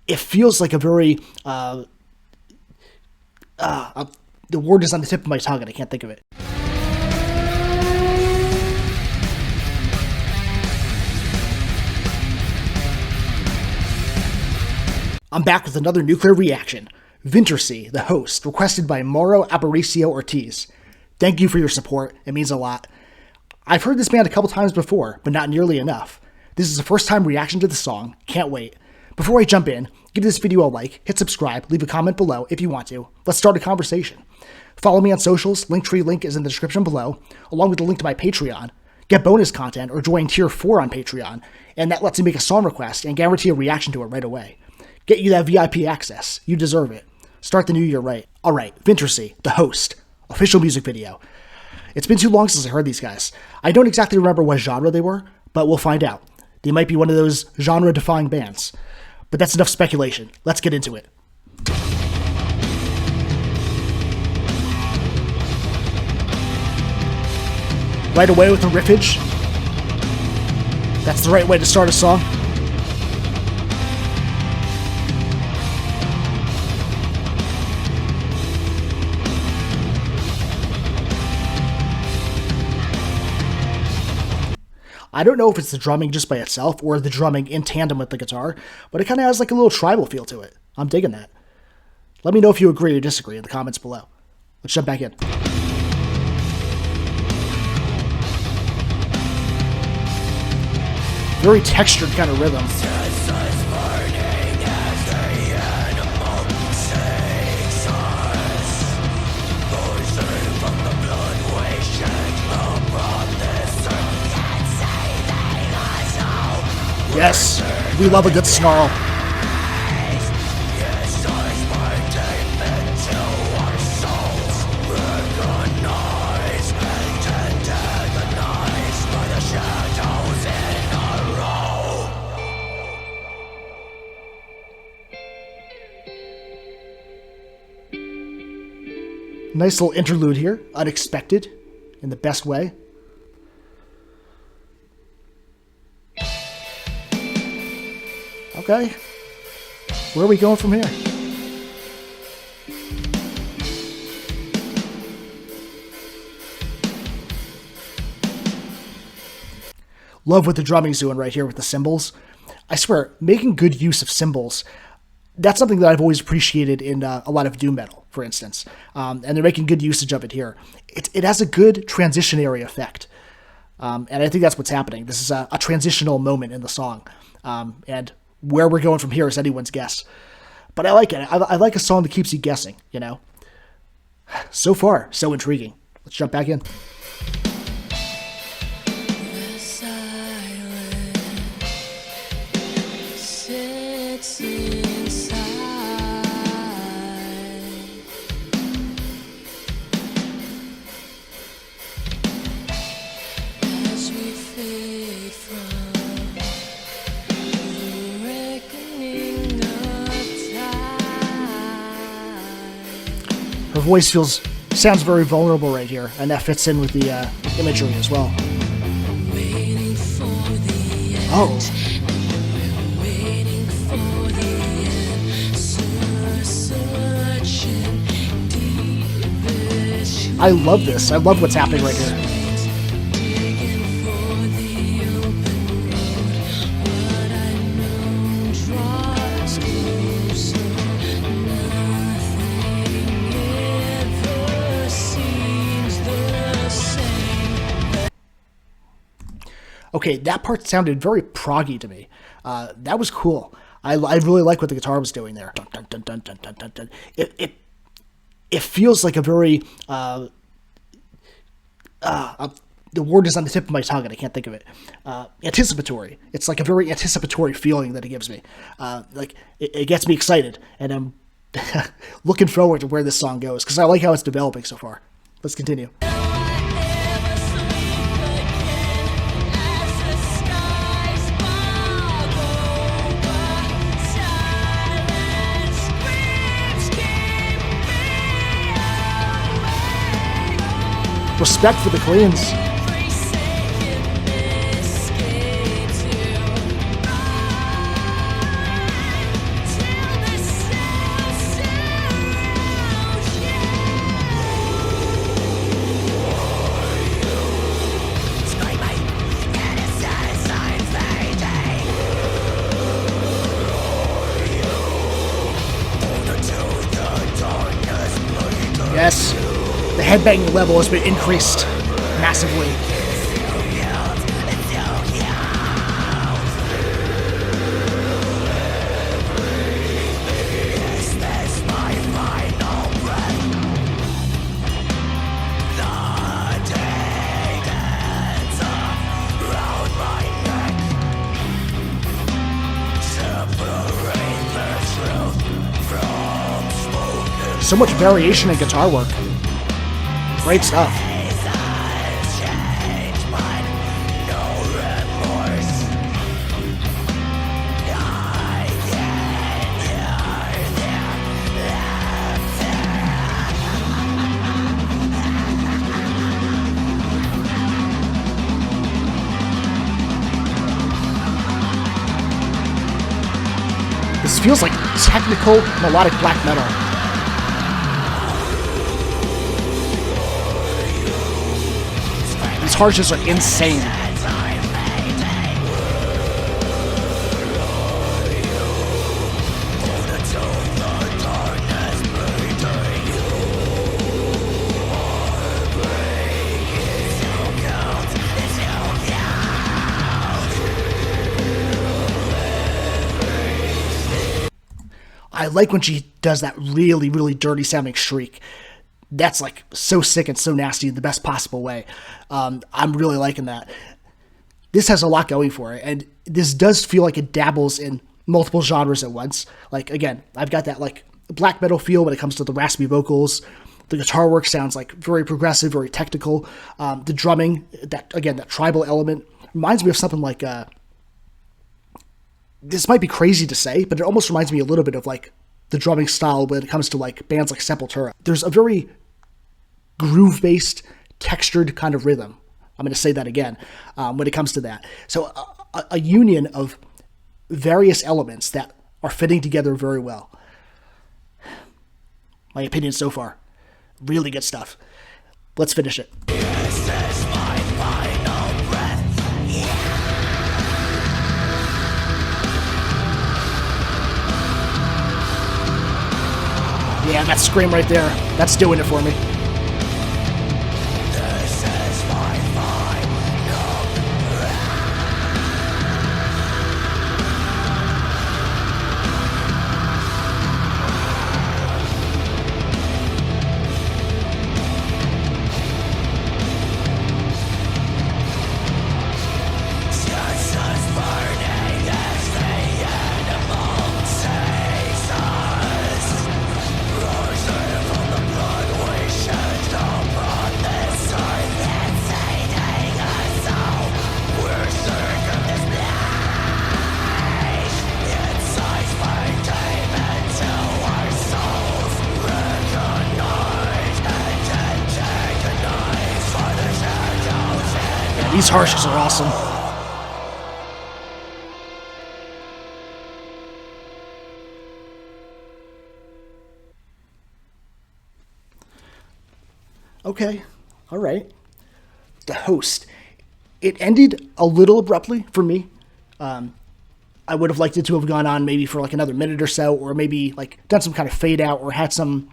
It feels like a very the word is on the tip of my tongue and I can't think of it. I'm back with another nuclear reaction. Vintersea, the host, requested by Mauro Aparicio Ortiz. Thank you for your support. It means a lot. I've heard this band a couple times before, but not nearly enough. This is a first-time reaction to the song. Can't wait. Before I jump in, give this video a like, hit subscribe, leave a comment below if you want to. Let's start a conversation. Follow me on socials. Linktree link is in the description below, along with the link to my Patreon. Get bonus content or join Tier 4 on Patreon, and that lets you make a song request and guarantee a reaction to it right away. Get you that VIP access. You deserve it. Start the new year right. Alright, Vintersea, the host. Official music video. It's been too long since I heard these guys. I don't exactly remember what genre they were, but we'll find out. They might be one of those genre-defying bands. But that's enough speculation. Let's get into it. Right away with the riffage. That's the right way to start a song. I don't know if it's the drumming just by itself or the drumming in tandem with the guitar, but it kind of has like a little tribal feel to it. I'm digging that. Let me know if you agree or disagree in the comments below. Let's jump back in. Very textured kind of rhythm. Yes, we love a good snarl. Nice little interlude here, unexpected, in the best way. Okay, where are we going from here? Love what the drumming's doing right here with the cymbals. I swear, making good use of cymbals, that's something that I've always appreciated in a lot of doom metal, for instance. And they're making good usage of it here. It has a good transitionary effect. And I think that's what's happening. This is a transitional moment in the song. And where we're going from here is anyone's guess. But I like it. I like a song that keeps you guessing, you know? So far, so intriguing. Let's jump back in. Her voice sounds very vulnerable right here, and that fits in with the imagery as well. Oh. I love this. I love what's happening right here. Okay, that part sounded very proggy to me. That was cool. I really like what the guitar was doing there. Dun, dun, dun, dun, dun, dun, dun, dun. It feels like a very the word is on the tip of my tongue and I can't think of it. Anticipatory. It's like a very anticipatory feeling that it gives me. Like it gets me excited, and I'm looking forward to where this song goes because I like how it's developing so far. Let's continue. Respect for the Queens. headbanging level has been increased massively. So much variation in guitar work. Great stuff. This feels like technical melodic black metal. These harshes are insane. I like when she does that really, really dirty sounding shriek. That's like so sick and so nasty in the best possible way. I'm really liking that. This has a lot going for it, and this does feel like it dabbles in multiple genres at once. Like, again, I've got that like black metal feel when it comes to the raspy vocals. The guitar work sounds like very progressive, very technical. The drumming, that tribal element, reminds me of something like this might be crazy to say, but it almost reminds me a little bit of like the drumming style when it comes to like bands like Sepultura. There's a very groove-based, textured kind of rhythm. I'm going to say that again when it comes to that. So a union of various elements that are fitting together very well. My opinion so far. Really good stuff. Let's finish it. Yeah, that scream right there, that's doing it for me. These harshes are awesome. Okay, all right. The Host. It ended a little abruptly for me. I would have liked it to have gone on maybe for like another minute or so, or maybe like done some kind of fade out, or had some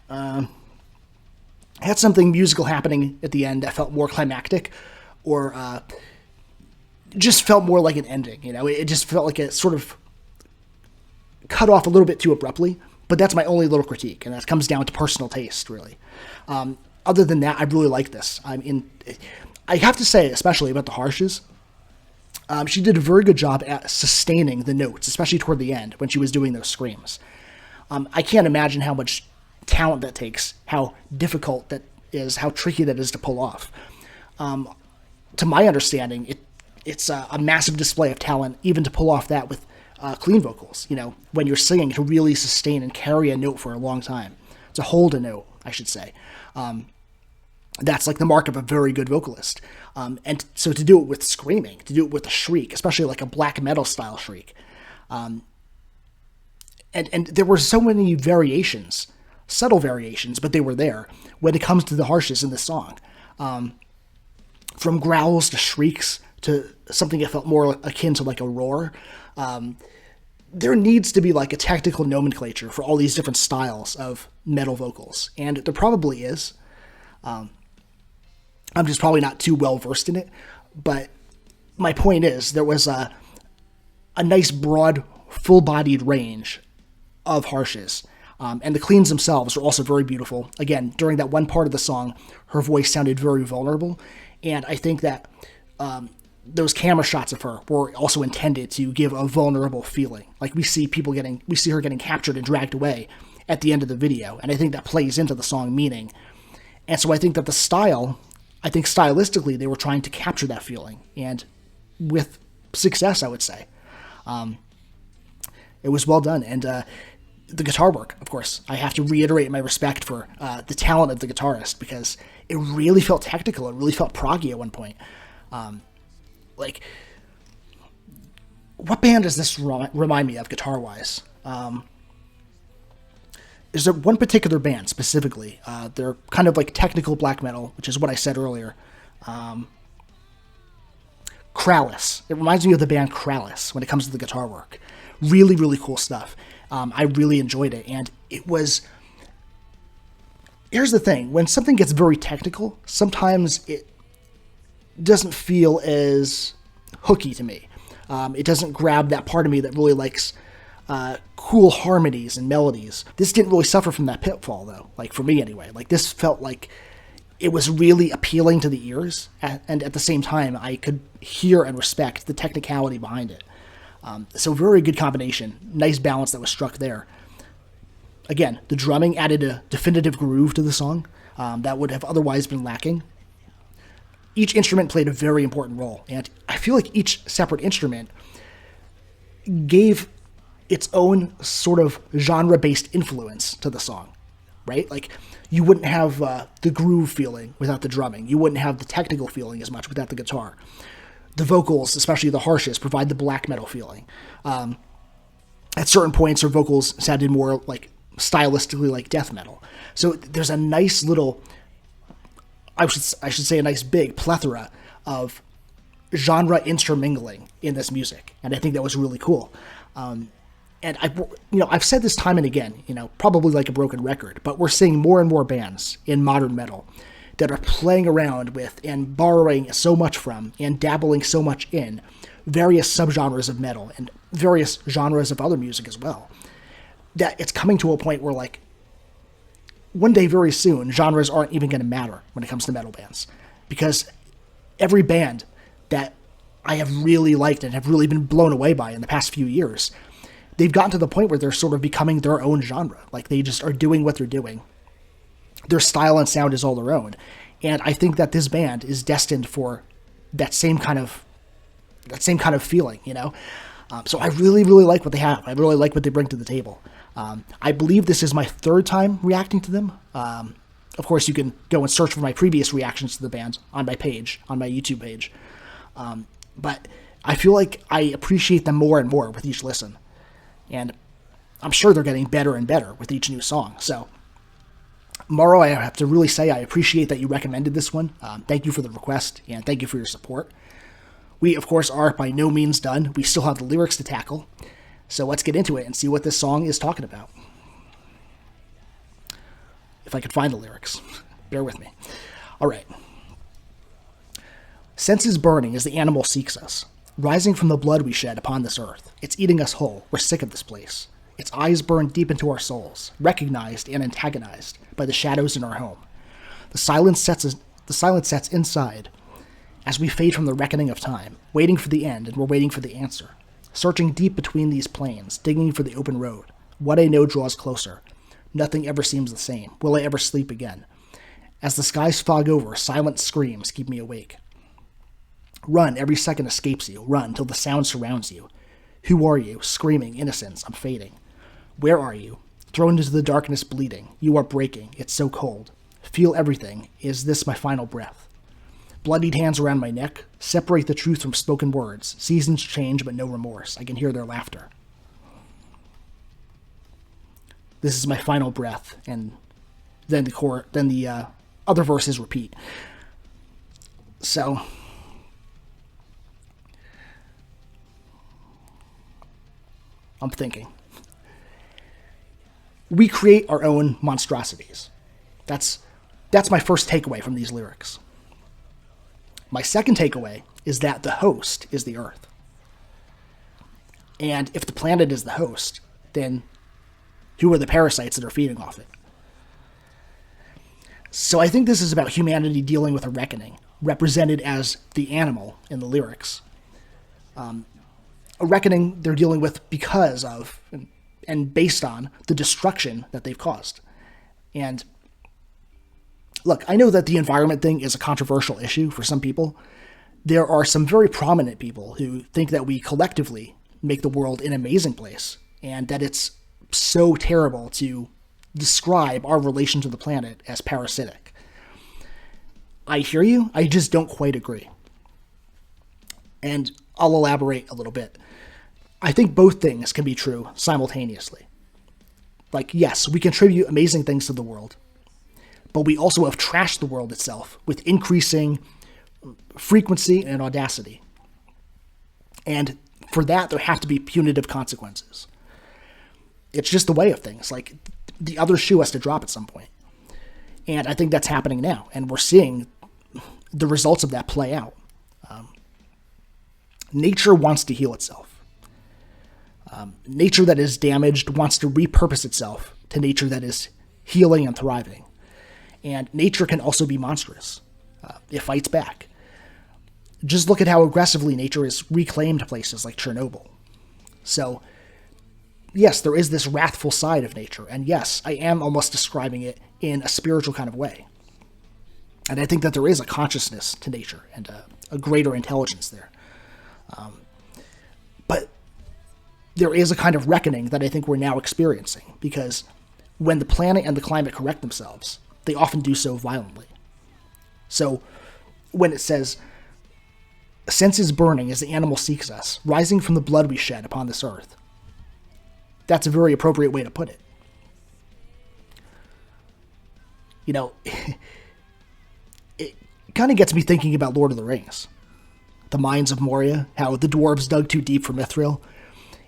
had something musical happening at the end that felt more climactic, or just felt more like an ending. You know, it just felt like it sort of cut off a little bit too abruptly. But that's my only little critique, and that comes down to personal taste, really. Other than that, I really like this. I have to say, especially about the harshes, she did a very good job at sustaining the notes, especially toward the end when she was doing those screams. I can't imagine how much talent that takes, how difficult that is, how tricky that is to pull off. To my understanding, it's a massive display of talent, even to pull off that with clean vocals. You know, when you're singing, to really sustain and carry a note for a long time, to hold a note, I should say. That's like the mark of a very good vocalist. And so to do it with screaming, to do it with a shriek, especially like a black metal style shriek. And there were so many variations, subtle variations, but they were there when it comes to the harshness in this song. From growls to shrieks to something that felt more akin to like a roar. There needs to be like a technical nomenclature for all these different styles of metal vocals. And there probably is. I'm just probably not too well versed in it, but my point is there was a nice broad, full-bodied range of harshes. And the cleans themselves are also very beautiful. Again, during that one part of the song, her voice sounded very vulnerable, and I think that those camera shots of her were also intended to give a vulnerable feeling. Like we see her getting captured and dragged away at the end of the video, and I think that plays into the song meaning. And so I think that stylistically they were trying to capture that feeling, and with success, I would say. It was well done, and the guitar work, of course, I have to reiterate my respect for the talent of the guitarist, because it really felt technical. It really felt proggy at one point. Like, what band does this remind me of guitar-wise? Is there one particular band specifically? They're kind of like technical black metal, which is what I said earlier. Krallice. It reminds me of the band Krallice when it comes to the guitar work. Really, really cool stuff. I really enjoyed it, and it was... Here's the thing. When something gets very technical, sometimes it doesn't feel as hooky to me. It doesn't grab that part of me that really likes cool harmonies and melodies. This didn't really suffer from that pitfall, though. Like, for me, anyway. Like, this felt like it was really appealing to the ears, and at the same time, I could hear and respect the technicality behind it. So very good combination. Nice balance that was struck there. Again, the drumming added a definitive groove to the song that would have otherwise been lacking. Each instrument played a very important role, and I feel like each separate instrument gave its own sort of genre-based influence to the song, right? Like, you wouldn't have the groove feeling without the drumming. You wouldn't have the technical feeling as much without the guitar. The vocals, especially the harshes, provide the black metal feeling. At certain points, her vocals sounded more like stylistically like death metal. So there's a nice little, I should say a nice big plethora of genre intermingling in this music, and I think that was really cool. And I've said this time and again, probably like a broken record, but we're seeing more and more bands in modern metal that are playing around with and borrowing so much from and dabbling so much in various subgenres of metal and various genres of other music as well, that it's coming to a point where, like, one day very soon, genres aren't even going to matter when it comes to metal bands, because every band that I have really liked and have really been blown away by in the past few years, they've gotten to the point where they're sort of becoming their own genre. Like, they just are doing what they're doing. Their style and sound is all their own. And I think that this band is destined for that same kind of feeling, So I really, really like what they have. I really like what they bring to the table. I believe this is my third time reacting to them. Of course, you can go and search for my previous reactions to the band on my page, on my YouTube page. But I feel like I appreciate them more and more with each listen. And I'm sure they're getting better and better with each new song. So, Morrow, I have to really say I appreciate that you recommended this one. Thank you for the request, and thank you for your support. We, of course, are by no means done. We still have the lyrics to tackle. So let's get into it and see what this song is talking about. If I could find the lyrics. Bear with me. All right. Senses burning as the animal seeks us, rising from the blood we shed upon this earth. It's eating us whole. We're sick of this place. Its eyes burn deep into our souls, recognized and antagonized by the shadows in our home. The silence sets inside as we fade from the reckoning of time, waiting for the end, and we're waiting for the answer. Searching deep between these plains, digging for the open road. What I know draws closer. Nothing ever seems the same. Will I ever sleep again? As the skies fog over, silent screams keep me awake. Run, every second escapes you. Run till the sound surrounds you. Who are you? Screaming, innocence, I'm fading. Where are you? Thrown into the darkness, bleeding. You are breaking. It's so cold. Feel everything. Is this my final breath? Bloodied hands around my neck. Separate the truth from spoken words. Seasons change, but no remorse. I can hear their laughter. This is my final breath. And then the other verses repeat. So, I'm thinking. We create our own monstrosities. That's That's my first takeaway from these lyrics. My second takeaway is that the host is the Earth. And if the planet is the host, then who are the parasites that are feeding off it? So I think this is about humanity dealing with a reckoning, represented as the animal in the lyrics. A reckoning they're dealing with because of and based on the destruction that they've caused. And look, I know that the environment thing is a controversial issue for some people. There are some very prominent people who think that we collectively make the world an amazing place, and that it's so terrible to describe our relation to the planet as parasitic. I hear you, I just don't quite agree. And I'll elaborate a little bit. I think both things can be true simultaneously. Like, yes, we contribute amazing things to the world, but we also have trashed the world itself with increasing frequency and audacity. And for that, there have to be punitive consequences. It's just the way of things. Like, the other shoe has to drop at some point. And I think that's happening now. And we're seeing the results of that play out. Nature wants to heal itself. Nature that is damaged wants to repurpose itself to nature that is healing and thriving. And nature can also be monstrous. It fights back. Just look at how aggressively nature has reclaimed places like Chernobyl. So, yes, there is this wrathful side of nature. And yes, I am almost describing it in a spiritual kind of way. And I think that there is a consciousness to nature and a greater intelligence there. But there is a kind of reckoning that I think we're now experiencing, because when the planet and the climate correct themselves, they often do so violently. So when it says, "Senses burning as the animal seeks us, rising from the blood we shed upon this earth," that's a very appropriate way to put it. You know, it kind of gets me thinking about Lord of the Rings. The Mines of Moria, how the dwarves dug too deep for Mithril.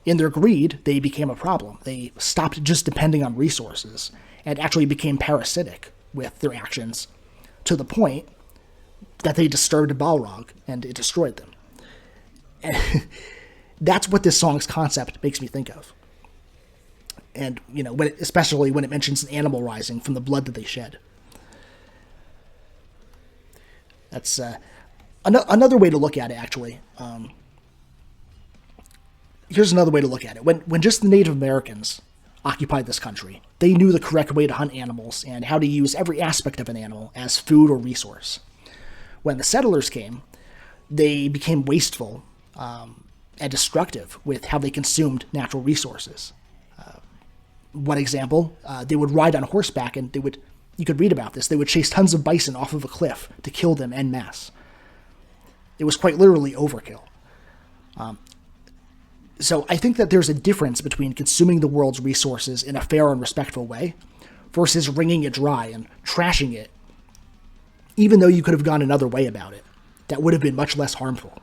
In their greed, they became a problem. They stopped just depending on resources and actually became parasitic with their actions, to the point that they disturbed Balrog and it destroyed them. And that's what this song's concept makes me think of. And, you know, especially when it mentions an animal rising from the blood that they shed. That's another way to look at it, actually. Here's another way to look at it. When just the Native Americans occupied this country, they knew the correct way to hunt animals and how to use every aspect of an animal as food or resource. When the settlers came, they became wasteful and destructive with how they consumed natural resources. One example, they would ride on horseback and you could read about this, they would chase tons of bison off of a cliff to kill them en masse. It was quite literally overkill. So I think that there's a difference between consuming the world's resources in a fair and respectful way versus wringing it dry and trashing it, even though you could have gone another way about it. That would have been much less harmful.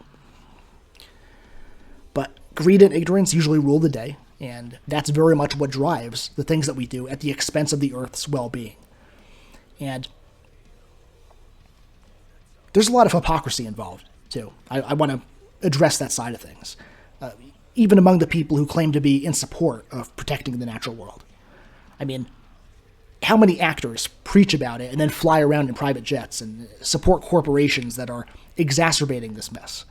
But greed and ignorance usually rule the day, and that's very much what drives the things that we do at the expense of the Earth's well-being. And there's a lot of hypocrisy involved, too. I want to address that side of things. Even among the people who claim to be in support of protecting the natural world. I mean, how many actors preach about it and then fly around in private jets and support corporations that are exacerbating this mess?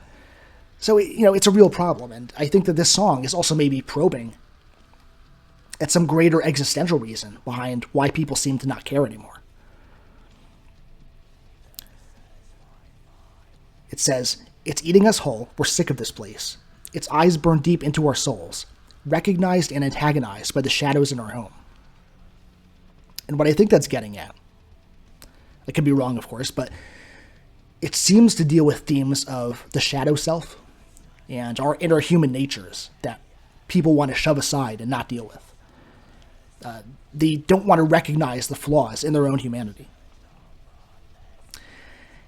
So, you know, it's a real problem, and I think that this song is also maybe probing at some greater existential reason behind why people seem to not care anymore. It says, "It's eating us whole, we're sick of this place. Its eyes burn deep into our souls, recognized and antagonized by the shadows in our home." And what I think that's getting at, I could be wrong, of course, but it seems to deal with themes of the shadow self and our inner human natures that people want to shove aside and not deal with. They don't want to recognize the flaws in their own humanity.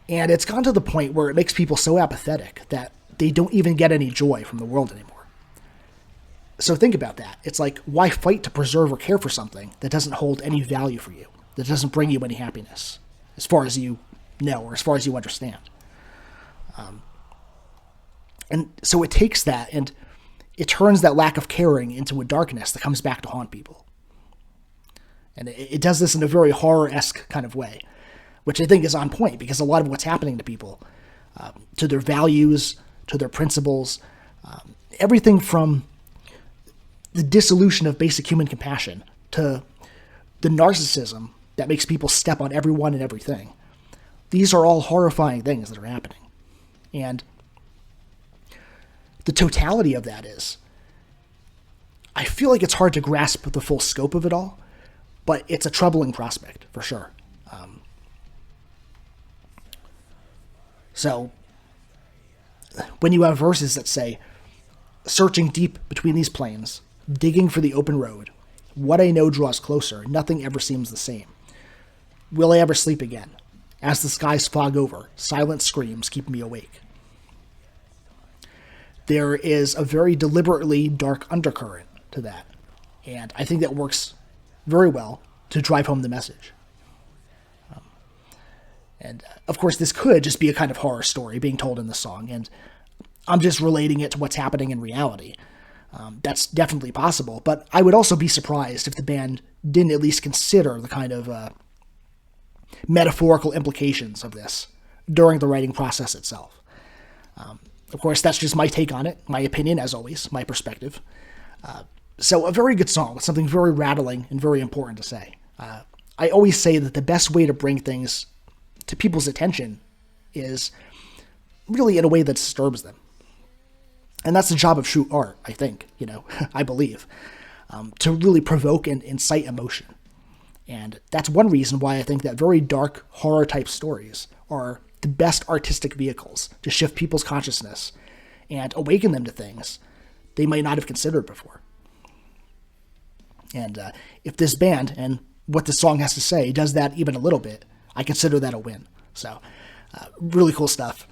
And it's gone to the point where it makes people so apathetic that they don't even get any joy from the world anymore. So think about that. It's like, why fight to preserve or care for something that doesn't hold any value for you, that doesn't bring you any happiness? as far as you know or as far as you understand. And so it takes that and it turns that lack of caring into a darkness that comes back to haunt people. And it does this in a very horror-esque kind of way, which I think is on point because a lot of what's happening to people, to their values, to their principles, everything from the dissolution of basic human compassion to the narcissism that makes people step on everyone and everything. These are all horrifying things that are happening. And the totality of that is, I feel like it's hard to grasp the full scope of it all, but it's a troubling prospect, for sure. So, when you have verses that say, searching deep between these plains, digging for the open road, what I know draws closer, nothing ever seems the same. Will I ever sleep again? As the skies fog over, silent screams keep me awake. There is a very deliberately dark undercurrent to that, and I think that works very well to drive home the message. And of course, this could just be a kind of horror story being told in the song, and I'm just relating it to what's happening in reality. That's definitely possible, but I would also be surprised if the band didn't at least consider the kind of metaphorical implications of this during the writing process itself. Of course, that's just my take on it, my opinion, as always, my perspective. So a very good song with something very rattling and very important to say. I always say that the best way to bring things to people's attention is really in a way that disturbs them. And that's the job of true art, I think, I believe, to really provoke and incite emotion. And that's one reason why I think that very dark horror-type stories are the best artistic vehicles to shift people's consciousness and awaken them to things they might not have considered before. And if this band and what this song has to say does that even a little bit, I consider that a win. So, really cool stuff.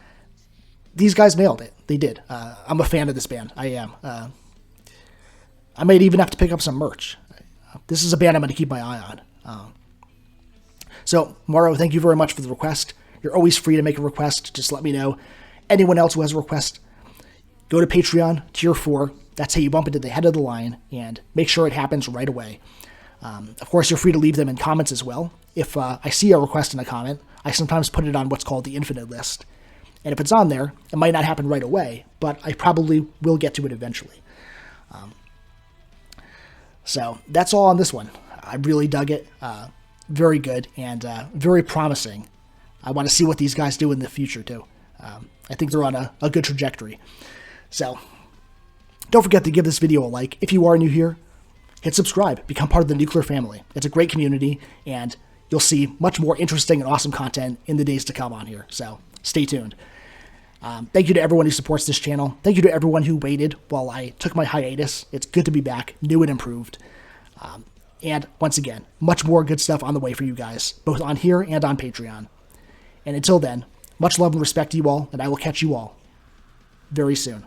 These guys nailed it. They did. I'm a fan of this band. I am. I might even have to pick up some merch. This is a band I'm going to keep my eye on. So, Morrow, thank you very much for the request. You're always free to make a request. Just let me know. Anyone else who has a request, go to Patreon, Tier 4. That's how you bump into the head of the line, and make sure it happens right away. Of course, you're free to leave them in comments as well. If I see a request in a comment, I sometimes put it on what's called the infinite list. And if it's on there, it might not happen right away, but I probably will get to it eventually. So that's all on this one. I really dug it. Very good and very promising. I want to see what these guys do in the future, too. I think they're on a good trajectory. So don't forget to give this video a like. If you are new here, hit subscribe. Become part of the Nuclear family. It's a great community, and you'll see much more interesting and awesome content in the days to come on here. So stay tuned. Thank you to everyone who supports this channel. Thank you to everyone who waited while I took my hiatus. It's good to be back, new and improved. And once again, much more good stuff on the way for you guys, both on here and on Patreon. And until then, much love and respect to you all, and I will catch you all very soon.